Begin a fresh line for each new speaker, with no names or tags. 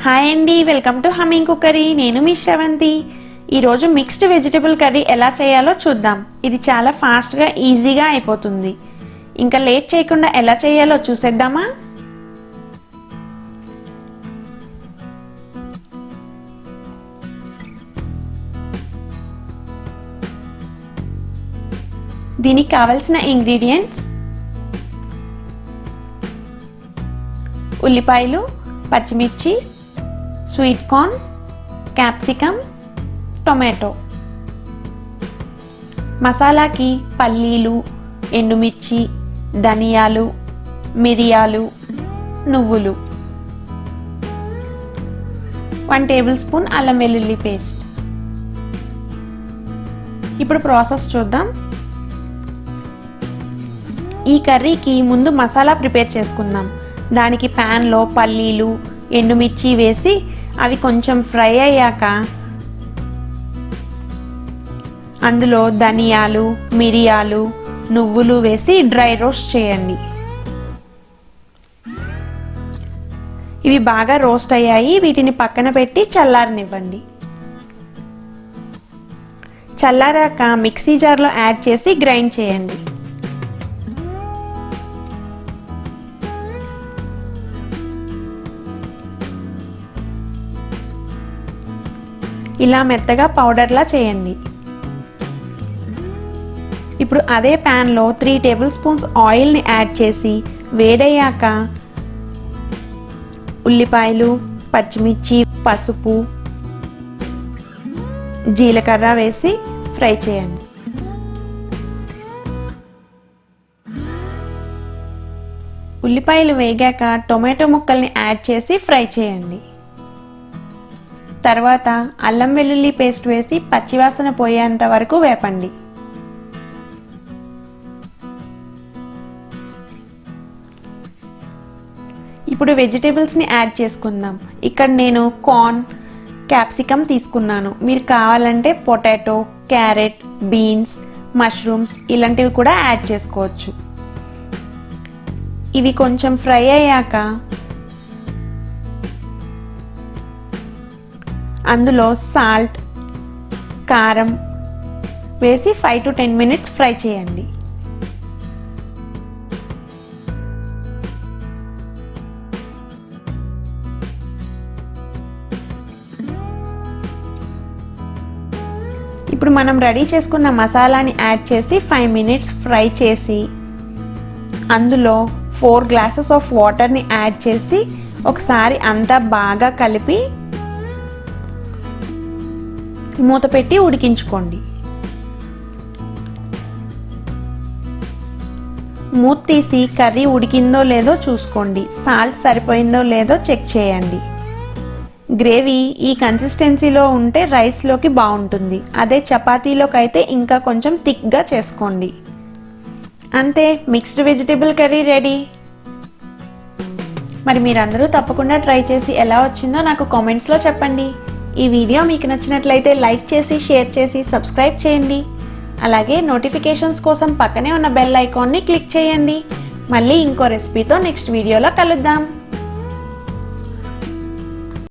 Hi అండి, welcome to humming cookery. నేను మీ శ్రవంతి. ఈరోజు మిక్స్డ్ వెజిటబుల్ కర్రీ ఎలా చేయాలో చూద్దాం. ఇది చాలా ఫాస్ట్గా ఈజీగా అయిపోతుంది. ఇంకా లేట్ చేయకుండా ఎలా చేయాలో చూసేద్దామా? దీనికి కావలసిన ఇంగ్రీడియంట్స్: ఉల్లిపాయలు, పచ్చిమిర్చి, స్వీట్ కార్న్, క్యాప్సికమ్, టొమాటో. మసాలాకి పల్లీలు, ఎండుమిర్చి, ధనియాలు, మిరియాలు, నువ్వులు, 1 టేబుల్ స్పూన్ అల్లం వెల్లుల్లి పేస్ట్. ఇప్పుడు ప్రాసెస్ చూద్దాం. ఈ కర్రీకి ముందు మసాలా ప్రిపేర్ చేసుకుందాం. దానికి ప్యాన్లో పల్లీలు, ఎండుమిర్చి వేసి అవి కొంచెం ఫ్రై అయ్యాక అందులో ధనియాలు, మిరియాలు, నువ్వులు వేసి డ్రై రోస్ట్ చేయండి. ఇవి బాగా రోస్ట్ అయ్యాయి. వీటిని పక్కన పెట్టి చల్లారనివ్వండి. చల్లారాక మిక్సీ జార్లో యాడ్ చేసి గ్రైండ్ చేయండి. ఇలా మెత్తగా పౌడర్లా చేయండి. ఇప్పుడు అదే ప్యాన్లో 3 టేబుల్ స్పూన్స్ ఆయిల్ని యాడ్ చేసి వేడయ్యాక ఉల్లిపాయలు, పచ్చిమిర్చి, పసుపు, జీలకర్ర వేసి ఫ్రై చేయండి. ఉల్లిపాయలు వేగాక టొమాటో ముక్కల్ని యాడ్ చేసి ఫ్రై చేయండి. తర్వాత అల్లం వెల్లుల్లి పేస్ట్ వేసి పచ్చివాసన పోయేంత వరకు వేపండి. ఇప్పుడు వెజిటేబుల్స్ని యాడ్ చేసుకుందాం. ఇక్కడ నేను కార్న్, క్యాప్సికమ్ తీసుకున్నాను. మీరు కావాలంటే పొటాటో, క్యారెట్, బీన్స్, మష్రూమ్స్ ఇలాంటివి కూడా యాడ్ చేసుకోవచ్చు. ఇవి కొంచెం ఫ్రై అయ్యాక అందులో సాల్ట్, కారం వేసి 5 to 10 మినిట్స్ ఫ్రై చేయండి. ఇప్పుడు మనం రెడీ చేసుకున్న మసాలాని యాడ్ చేసి 5 మినిట్స్ ఫ్రై చేసి అందులో 4 గ్లాసెస్ ఆఫ్ వాటర్ని యాడ్ చేసి ఒకసారి అంతా బాగా కలిపి మూత పెట్టి ఉడికించుకోండి. మూత తీసి కర్రీ ఉడికిందో లేదో చూసుకోండి. సాల్ట్ సరిపోయిందో లేదో చెక్ చేయండి. గ్రేవీ ఈ కన్సిస్టెన్సీలో ఉంటే రైస్లోకి బాగుంటుంది. అదే చపాతీలోకి అయితే ఇంకా కొంచెం థిక్గా చేసుకోండి. అంతే, మిక్స్డ్ వెజిటేబుల్ కర్రీ రెడీ. మరి మీరందరూ తప్పకుండా ట్రై చేసి ఎలా వచ్చిందో నాకు కామెంట్స్లో చెప్పండి. ఈ వీడియో మీకు నచ్చినట్లయితే లైక్ చేసి, షేర్ చేసి, సబ్స్క్రైబ్ చేయండి. అలాగే నోటిఫికేషన్స్ కోసం పక్కనే ఉన్న బెల్ ఐకాన్ని క్లిక్ చేయండి. మళ్ళీ ఇంకో రెసిపీతో నెక్స్ట్ వీడియోలో కలుద్దాం.